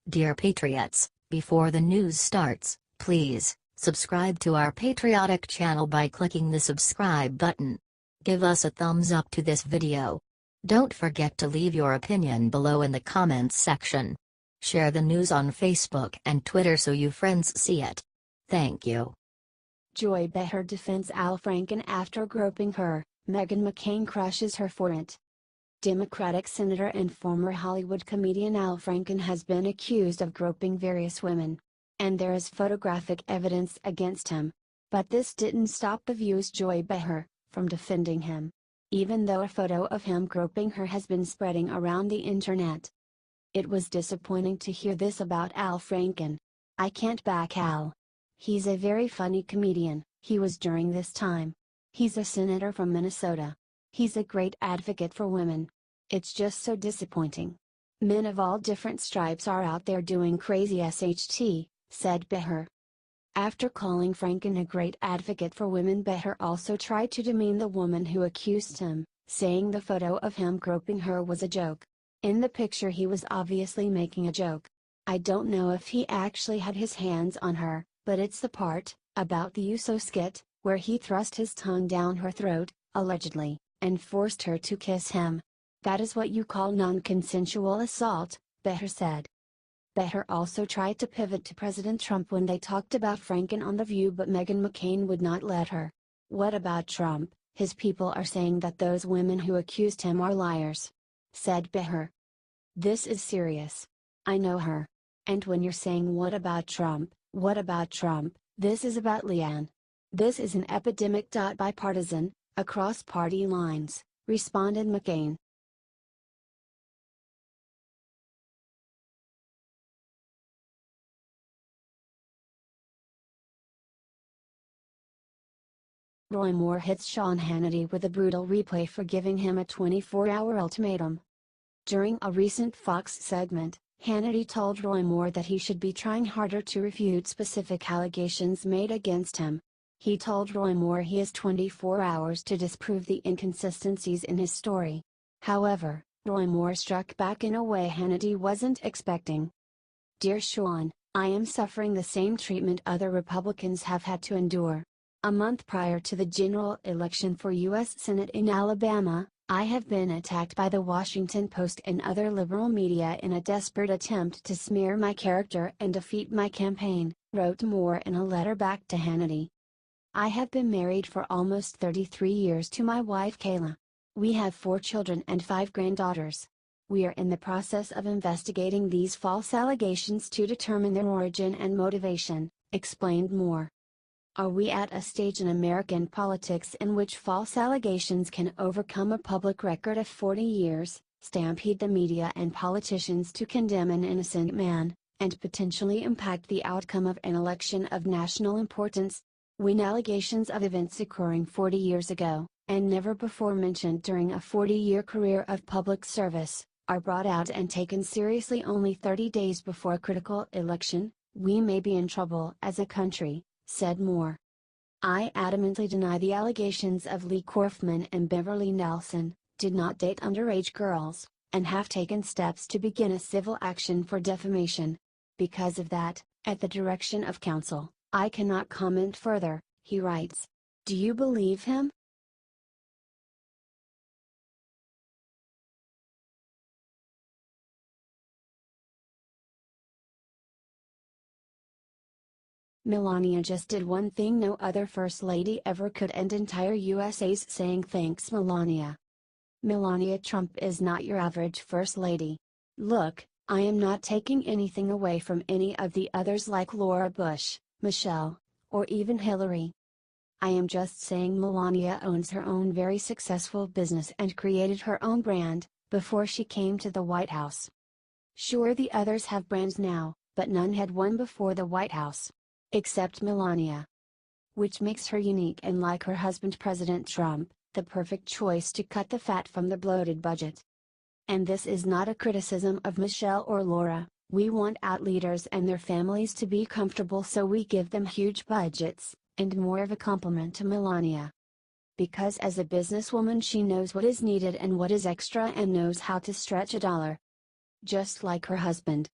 Dear Patriots, before the news starts, please subscribe to our patriotic channel by clicking the subscribe button. Give us a thumbs up to this video. Don't forget to leave your opinion below in the comments section. Share the news on Facebook and Twitter so you friends see it. Thank you. Joy Behar defends Al Franken after groping her. Meghan McCain crushes her for it. Democratic Senator and former Hollywood comedian Al Franken has been accused of groping various women. And there is photographic evidence against him. But this didn't stop the View's Joy Behar from defending him. Even though a photo of him groping her has been spreading around the internet. It was disappointing to hear this about Al Franken. I can't back Al. He's a very funny comedian, he was during this time. He's a senator from Minnesota. He's a great advocate for women. It's just so disappointing. Men of all different stripes are out there doing crazy SHT, said Behar. After calling Franken a great advocate for women, Behar also tried to demean the woman who accused him, saying the photo of him groping her was a joke. In the picture he was obviously making a joke. I don't know if he actually had his hands on her, but it's the part, about the USO skit, where he thrust his tongue down her throat, allegedly, and forced her to kiss him. That is what you call non-consensual assault, Behar said. Behar also tried to pivot to President Trump when they talked about Franken on The View, but Meghan McCain would not let her. What about Trump? His people are saying that those women who accused him are liars, said Behar. This is serious. I know her. And when you're saying what about Trump, this is about Leanne. This is an epidemic. Bipartisan, across party lines, responded McCain. Roy Moore hits Sean Hannity with a brutal replay for giving him a 24-hour ultimatum. During a recent Fox segment, Hannity told Roy Moore that he should be trying harder to refute specific allegations made against him. He told Roy Moore he has 24 hours to disprove the inconsistencies in his story. However, Roy Moore struck back in a way Hannity wasn't expecting. Dear Sean, I am suffering the same treatment other Republicans have had to endure. A month prior to the general election for U.S. Senate in Alabama, I have been attacked by the Washington Post and other liberal media in a desperate attempt to smear my character and defeat my campaign, wrote Moore in a letter back to Hannity. I have been married for almost 33 years to my wife Kayla. We have 4 children and 5 granddaughters. We are in the process of investigating these false allegations to determine their origin and motivation, explained Moore. Are we at a stage in American politics in which false allegations can overcome a public record of 40 years, stampede the media and politicians to condemn an innocent man, and potentially impact the outcome of an election of national importance? When allegations of events occurring 40 years ago, and never before mentioned during a 40-year career of public service, are brought out and taken seriously only 30 days before a critical election, we may be in trouble as a country, said Moore. I adamantly deny the allegations of Lee Korfman and Beverly Nelson, did not date underage girls, and have taken steps to begin a civil action for defamation. Because of that, at the direction of counsel, I cannot comment further, he writes. Do you believe him? Melania just did one thing no other First Lady ever could, and entire USA's saying thanks Melania. Melania Trump is not your average First Lady. Look, I am not taking anything away from any of the others like Laura Bush, Michelle, or even Hillary. I am just saying Melania owns her own very successful business and created her own brand, before she came to the White House. Sure, the others have brands now, but none had one before the White House. Except Melania. Which makes her unique and, like her husband President Trump, the perfect choice to cut the fat from the bloated budget. And this is not a criticism of Michelle or Laura, we want out leaders and their families to be comfortable, so we give them huge budgets, and more of a compliment to Melania. Because as a businesswoman she knows what is needed and what is extra and knows how to stretch a dollar. Just like her husband.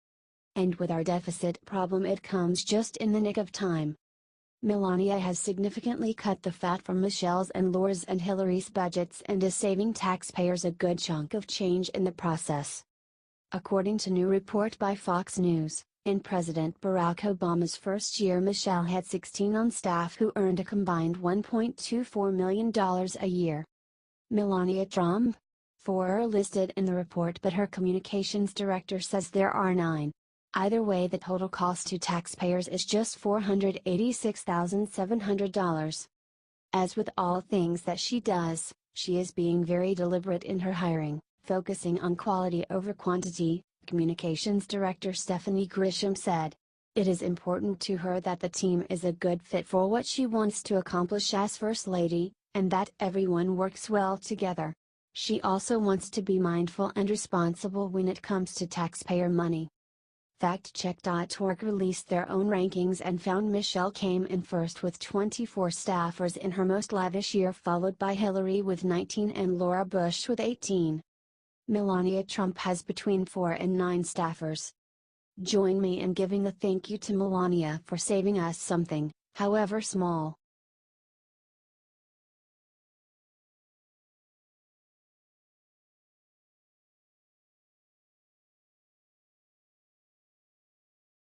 and with our deficit problem it comes just in the nick of time. Melania has significantly cut the fat from Michelle's and Laura's and Hillary's budgets and is saving taxpayers a good chunk of change in the process. According to new report by Fox News, in President Barack Obama's first year Michelle had 16 on staff who earned a combined $1.24 million a year. Melania Trump? 4 are listed in the report but her communications director says there are 9. Either way the total cost to taxpayers is just $486,700. As with all things that she does, she is being very deliberate in her hiring, focusing on quality over quantity, Communications Director Stephanie Grisham said. It is important to her that the team is a good fit for what she wants to accomplish as First Lady, and that everyone works well together. She also wants to be mindful and responsible when it comes to taxpayer money. FactCheck.org released their own rankings and found Michelle came in first with 24 staffers in her most lavish year, followed by Hillary with 19 and Laura Bush with 18. Melania Trump has between 4 and 9 staffers. Join me in giving a thank you to Melania for saving us something, however small.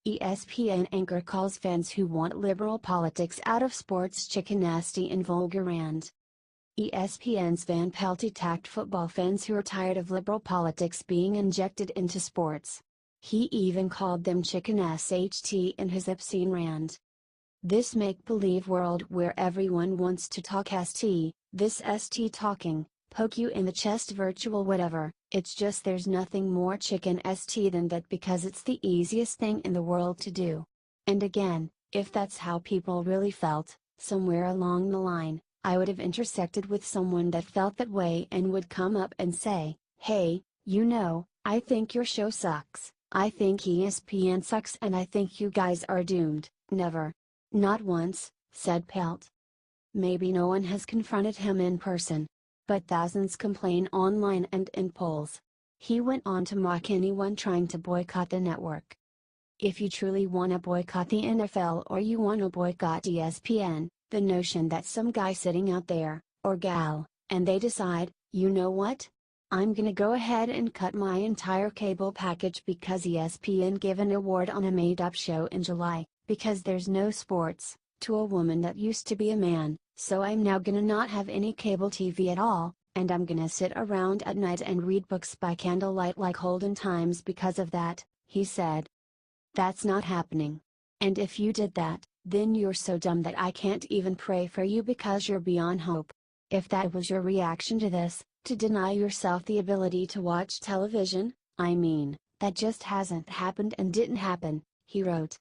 ESPN anchor calls fans who want liberal politics out of sports chicken nasty and vulgar rant. ESPN's Van Pelt attacked football fans who are tired of liberal politics being injected into sports. He even called them chicken SHT in his obscene rant. This make-believe world where everyone wants to talk ST, this ST talking, poke you in the chest virtual whatever, it's just there's nothing more chicken ST than that because it's the easiest thing in the world to do. And again, if that's how people really felt, somewhere along the line, I would have intersected with someone that felt that way and would come up and say, hey, you know, I think your show sucks, I think ESPN sucks and I think you guys are doomed. Never. Not once, said Pelt. Maybe no one has confronted him in person. But thousands complain online and in polls. He went on to mock anyone trying to boycott the network. If you truly want to boycott the NFL or you want to boycott ESPN, the notion that some guy sitting out there, or gal, and they decide, you know what? I'm gonna go ahead and cut my entire cable package because ESPN gave an award on a made-up show in July, because there's no sports, to a woman that used to be a man, so I'm now gonna not have any cable TV at all, and I'm gonna sit around at night and read books by candlelight like olden times because of that, he said. That's not happening. And if you did that, then you're so dumb that I can't even pray for you because you're beyond hope. If that was your reaction to this, to deny yourself the ability to watch television, I mean, that just hasn't happened and didn't happen, he wrote.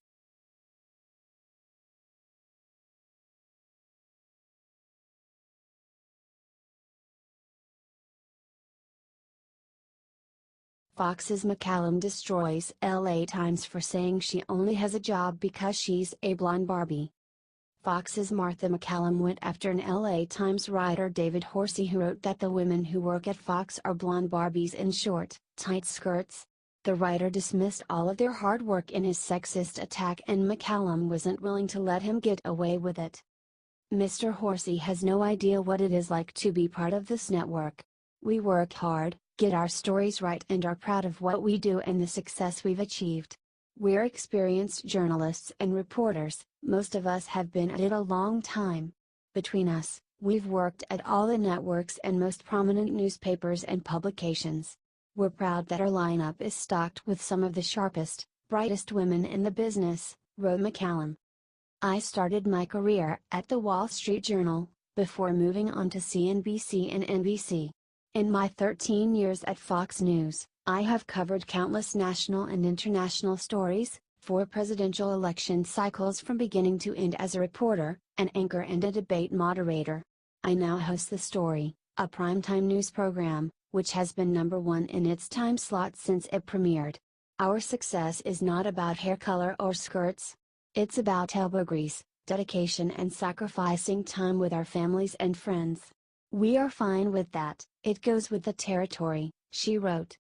Fox's McCallum destroys LA Times for saying she only has a job because she's a blonde Barbie. Fox's Martha McCallum went after an LA Times writer David Horsey who wrote that the women who work at Fox are blonde Barbies in short, tight skirts. The writer dismissed all of their hard work in his sexist attack and McCallum wasn't willing to let him get away with it. Mr. Horsey has no idea what it is like to be part of this network. We work hard, get our stories right and are proud of what we do and the success we've achieved. We're experienced journalists and reporters, most of us have been at it a long time. Between us, we've worked at all the networks and most prominent newspapers and publications. We're proud that our lineup is stocked with some of the sharpest, brightest women in the business, wrote McCallum. I started my career at the Wall Street Journal, before moving on to CNBC and NBC. In my 13 years at Fox News, I have covered countless national and international stories, 4 presidential election cycles from beginning to end as a reporter, an anchor and a debate moderator. I now host The Story, a primetime news program, which has been #1 in its time slot since it premiered. Our success is not about hair color or skirts. It's about elbow grease, dedication and sacrificing time with our families and friends. We are fine with that, it goes with the territory, she wrote.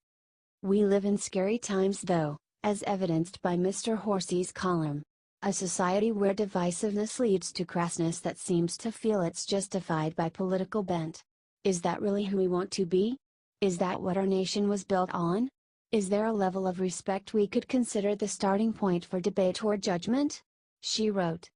We live in scary times though, as evidenced by Mr. Horsey's column. A society where divisiveness leads to crassness that seems to feel it's justified by political bent. Is that really who we want to be? Is that what our nation was built on? Is there a level of respect we could consider the starting point for debate or judgment? She wrote.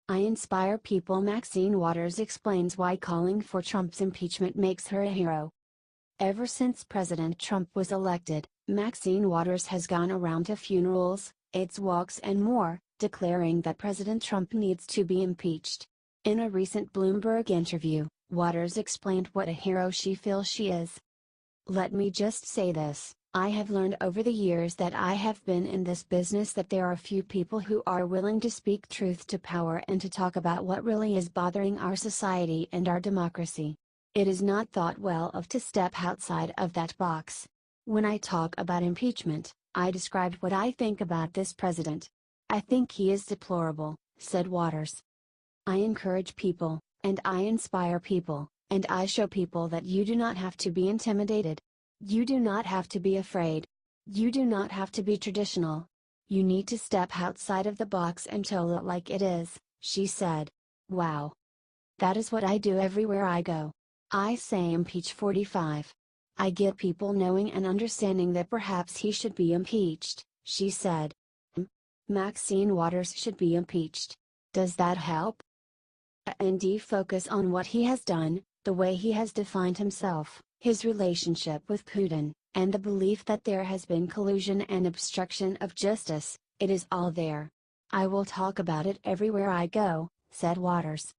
I inspire people. Maxine Waters explains why calling for Trump's impeachment makes her a hero. Ever since President Trump was elected, Maxine Waters has gone around to funerals, AIDS walks and more, declaring that President Trump needs to be impeached. In a recent Bloomberg interview, Waters explained what a hero she feels she is. Let me just say this. I have learned over the years that I have been in this business that there are few people who are willing to speak truth to power and to talk about what really is bothering our society and our democracy. It is not thought well of to step outside of that box. When I talk about impeachment, I described what I think about this president. I think he is deplorable, said Waters. I encourage people, and I inspire people, and I show people that you do not have to be intimidated. You do not have to be afraid. You do not have to be traditional. You need to step outside of the box and tell it like it is, she said. Wow. That is what I do everywhere I go. I say impeach 45. I get people knowing and understanding that perhaps he should be impeached, she said. Maxine Waters should be impeached. Does that help? And focus on what he has done, the way he has defined himself, his relationship with Putin, and the belief that there has been collusion and obstruction of justice. It is all there. I will talk about it everywhere I go, said Waters.